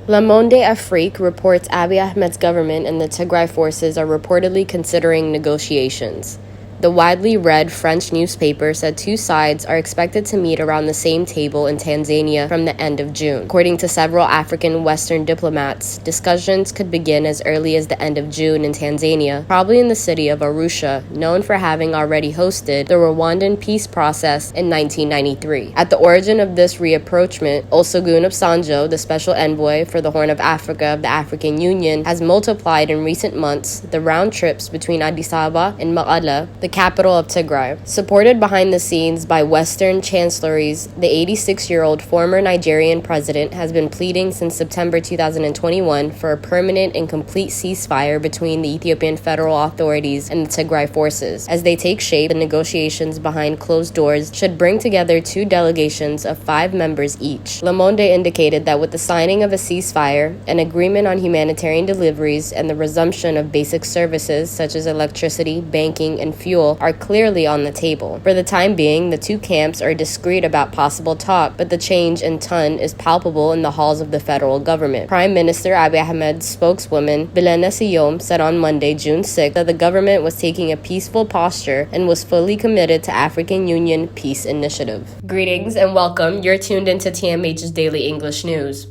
Le Monde Afrique reports Abiy Ahmed's government and the Tigray forces are reportedly considering negotiations. The widely read French newspaper said two sides are expected to meet around the same table in Tanzania from the end of June. According to several African Western diplomats, discussions could begin as early as the end of June in Tanzania, probably in the city of Arusha, known for having already hosted the Rwandan peace process in 1993. At the origin of this reapproachment, Olusegun Obasanjo, the special envoy for the Horn of Africa of the African Union, has multiplied in recent months the round trips between Addis Ababa and Mekelle, the capital of Tigray. Supported behind the scenes by Western chancelleries, the 86-year-old former Nigerian president has been pleading since September 2021 for a permanent and complete ceasefire between the Ethiopian federal authorities and the Tigray forces. As they take shape, the negotiations behind closed doors should bring together two delegations of 5 members each. Le Monde indicated that with the signing of a ceasefire, an agreement on humanitarian deliveries, and the resumption of basic services such as electricity, banking, and fuel are clearly on the table. For the time being, the two camps are discreet about possible talk, but the change in tone is palpable in the halls of the federal government. Prime Minister Abiy Ahmed's spokeswoman, Bilene Siyom, said on Monday, June 6, that the government was taking a peaceful posture and was fully committed to African Union Peace Initiative. Greetings and welcome. You're tuned into TMH's Daily English News.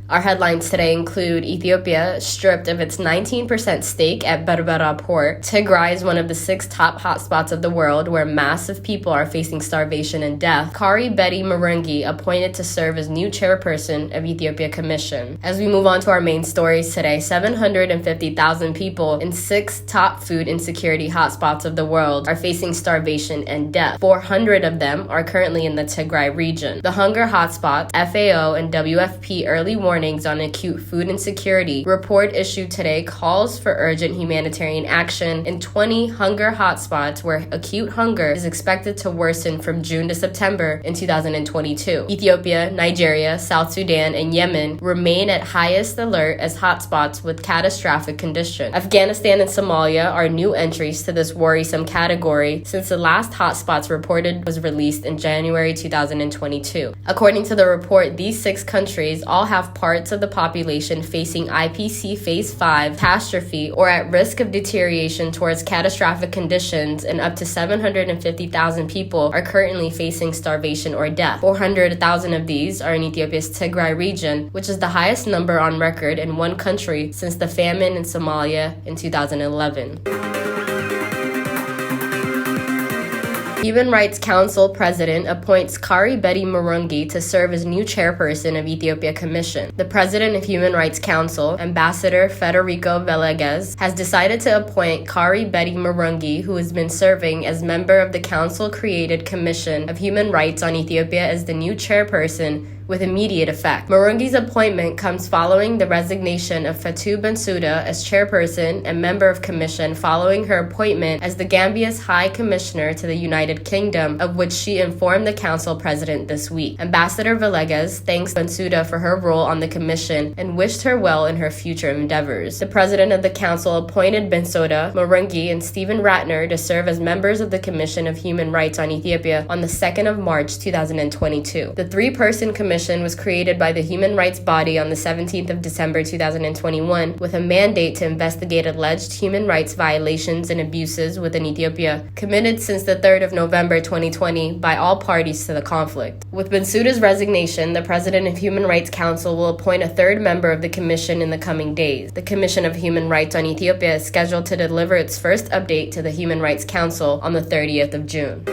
Our headlines today include Ethiopia stripped of its 19% stake at Barabara port. Tigray is one of the 6 top hotspots of the world where massive people are facing starvation and death. Kari Betty Murungi appointed to serve as new chairperson of Ethiopia Commission. As we move on to our main stories today, 750,000 people in 6 top food insecurity hotspots of the world are facing starvation and death. 400 of them are currently in the Tigray region. The hunger hotspots, FAO and WFP early warnings on acute food insecurity report issued today calls for urgent humanitarian action in 20 hunger hotspots where acute hunger is expected to worsen from June to September in 2022. Ethiopia, Nigeria, South Sudan, and Yemen remain at highest alert as hotspots with catastrophic conditions. Afghanistan and Somalia are new entries to this worrisome category since the last hotspots reported was released in January 2022. According to the report, these 6 countries all have parts of the population facing IPC Phase 5 catastrophe or at risk of deterioration towards catastrophic conditions, and up to 750,000 people are currently facing starvation or death. 400,000 of these are in Ethiopia's Tigray region, which is the highest number on record in one country since the famine in Somalia in 2011. Human Rights Council President appoints Kari Betty Murungi to serve as new chairperson of Ethiopia Commission. The President of Human Rights Council, Ambassador Federico Villegas, has decided to appoint Kari Betty Murungi, who has been serving as member of the Council-created Commission of Human Rights on Ethiopia, as the new chairperson with immediate effect. Murungi's appointment comes following the resignation of Fatou Bensouda as chairperson and member of commission following her appointment as the Gambia's High Commissioner to the United Kingdom, of which she informed the council president this week. Ambassador Villegas thanks Bensouda for her role on the commission and wished her well in her future endeavors. The president of the council appointed Bensouda, Murungi, and Stephen Ratner to serve as members of the Commission of Human Rights on Ethiopia on the 2nd of March 2022. The 3-person commission was created by the human rights body on the 17th of December 2021 with a mandate to investigate alleged human rights violations and abuses within Ethiopia, committed since the 3rd of November 2020 by all parties to the conflict. With Bensouda's resignation, the President of Human Rights Council will appoint a 3rd member of the commission in the coming days. The Commission of Human Rights on Ethiopia is scheduled to deliver its first update to the Human Rights Council on the 30th of June.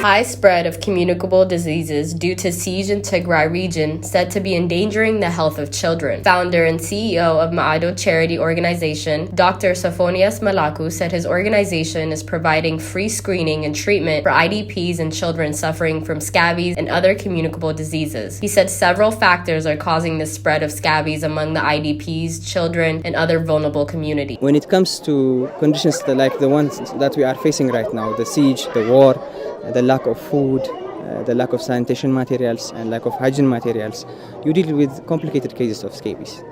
High spread of communicable diseases due to siege in Tigray region said to be endangering the health of children. Founder and CEO of Maado charity organization, Dr. Sophonias Malaku, said his organization is providing free screening and treatment for IDPs and children suffering from scabies and other communicable diseases. He said several factors are causing the spread of scabies among the IDPs, children, and other vulnerable communities. When it comes to conditions like the ones that we are facing right now, the siege, the war, the lack of food, the lack of sanitation materials and lack of hygiene materials, you deal with complicated cases of scabies.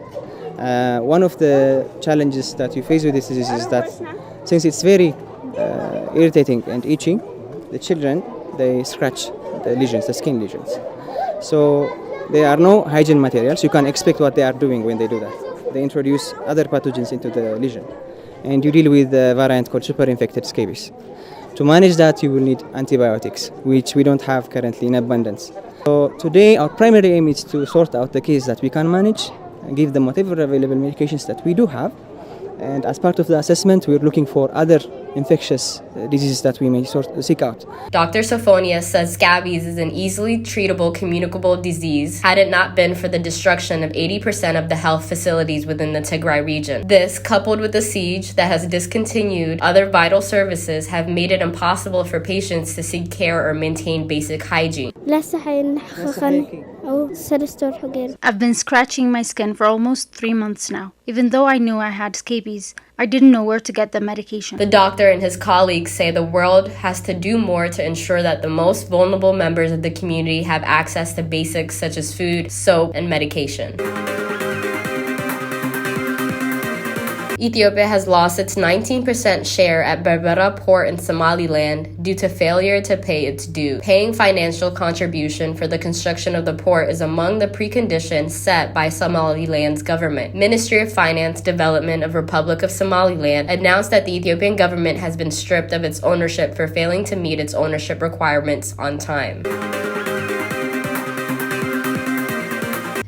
One of the challenges that you face with this disease is that since it's very irritating and itching, the children, they scratch the lesions, the skin lesions. So There are no hygiene materials. You can expect what they are doing when they do that. They introduce other pathogens into the lesion. And you deal with a variant called super-infected scabies. To manage that, you will need antibiotics, which we don't have currently in abundance. So today, our primary aim is to sort out the cases that we can manage and give them whatever available medications that we do have. And as part of the assessment, we're looking for other infectious diseases that we may seek out. Dr. Sophonius says scabies is an easily treatable communicable disease had it not been for the destruction of 80% of the health facilities within the Tigray region. This, coupled with the siege that has discontinued other vital services, have made it impossible for patients to seek care or maintain basic hygiene. I've been scratching my skin for almost 3 months now. Even though I knew I had scabies, I didn't know where to get the medication. The doctor and his colleagues say the world has to do more to ensure that the most vulnerable members of the community have access to basics such as food, soap, and medication. Ethiopia has lost its 19% share at Barabara port in Somaliland due to failure to pay its due. Paying financial contribution for the construction of the port is among the preconditions set by Somaliland's government. Ministry of Finance Development of Republic of Somaliland announced that the Ethiopian government has been stripped of its ownership for failing to meet its ownership requirements on time.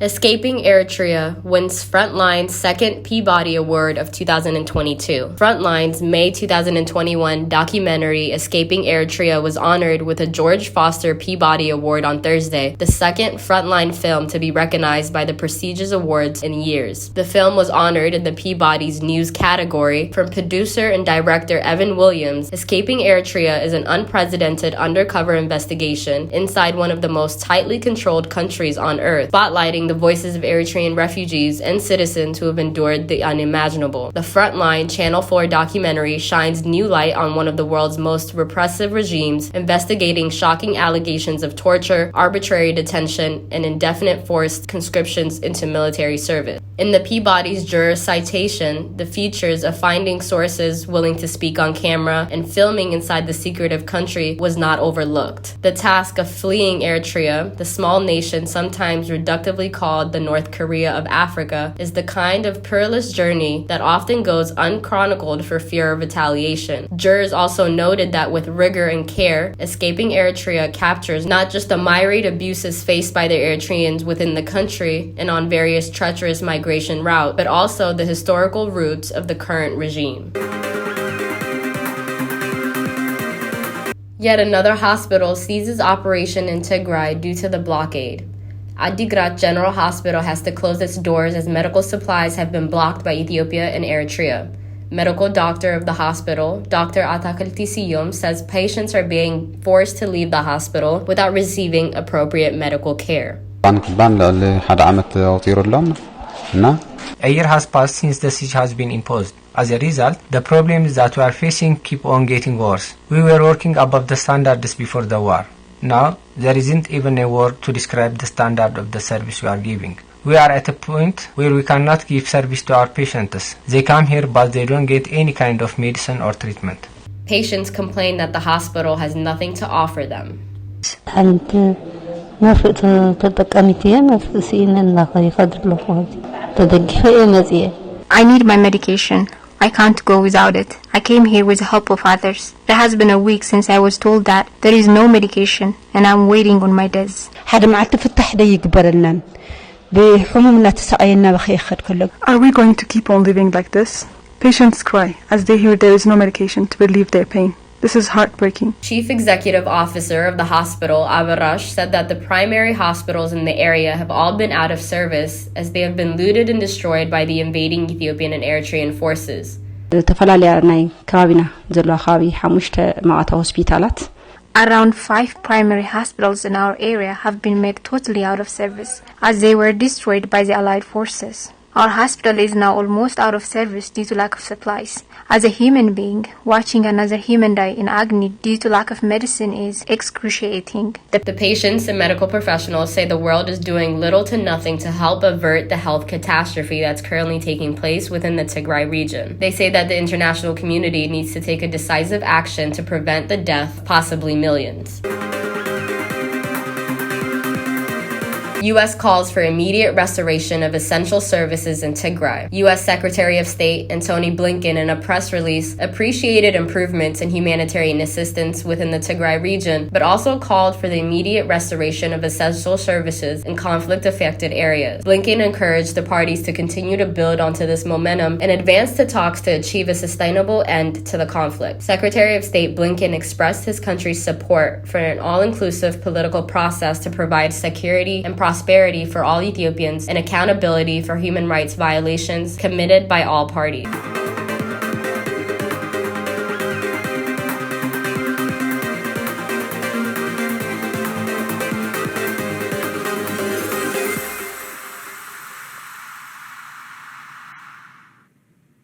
Escaping Eritrea wins Frontline's second Peabody Award of 2022. Frontline's May 2021 documentary Escaping Eritrea was honored with a George Foster Peabody Award on Thursday, the second Frontline film to be recognized by the prestigious awards in years. The film was honored in the Peabody's news category. From producer and director Evan Williams, Escaping Eritrea is an unprecedented undercover investigation inside one of the most tightly controlled countries on earth, spotlighting the voices of Eritrean refugees and citizens who have endured the unimaginable. The Frontline Channel 4 documentary shines new light on one of the world's most repressive regimes, investigating shocking allegations of torture, arbitrary detention, and indefinite forced conscriptions into military service. In the Peabody's juror citation, the features of finding sources willing to speak on camera and filming inside the secretive country was not overlooked. The task of fleeing Eritrea, the small nation sometimes reductively called the North Korea of Africa, is the kind of perilous journey that often goes unchronicled for fear of retaliation. Jurors also noted that with rigor and care, Escaping Eritrea captures not just the myriad abuses faced by the Eritreans within the country and on various treacherous migration routes, but also the historical roots of the current regime. Yet another hospital ceases operation in Tigray due to the blockade. Adigrat General Hospital has to close its doors as medical supplies have been blocked by Ethiopia and Eritrea. Medical doctor of the hospital, Dr. Atakalti Siyom, says patients are being forced to leave the hospital without receiving appropriate medical care. A year has passed since the siege has been imposed. As a result, the problems that we are facing keep on getting worse. We were working above the standards before the war. Now, there isn't even a word to describe the standard of the service we are giving. We are at a point where we cannot give service to our patients. They come here but they don't get any kind of medicine or treatment. Patients complain that the hospital has nothing to offer them. I need my medication. I can't go without it. I came here with the help of others. It has been a week since I was told that there is no medication and I'm waiting on my desk. Are we going to keep on living like this? Patients cry as they hear there is no medication to relieve their pain. This is heartbreaking. Chief Executive Officer of the hospital, Abarash, said that the primary hospitals in the area have all been out of service as they have been looted and destroyed by the invading Ethiopian and Eritrean forces. Around 5 primary hospitals in our area have been made totally out of service as they were destroyed by the Allied forces. Our hospital is now almost out of service due to lack of supplies. As a human being, watching another human die in agony due to lack of medicine is excruciating. The patients and medical professionals say the world is doing little to nothing to help avert the health catastrophe that's currently taking place within the Tigray region. They say that the international community needs to take a decisive action to prevent the death of possibly millions. U.S. calls for immediate restoration of essential services in Tigray. U.S. Secretary of State Antony Blinken, in a press release, appreciated improvements in humanitarian assistance within the Tigray region, but also called for the immediate restoration of essential services in conflict-affected areas. Blinken encouraged the parties to continue to build onto this momentum and advance to talks to achieve a sustainable end to the conflict. Secretary of State Blinken expressed his country's support for an all-inclusive political process to provide security and prosperity for all Ethiopians and accountability for human rights violations committed by all parties.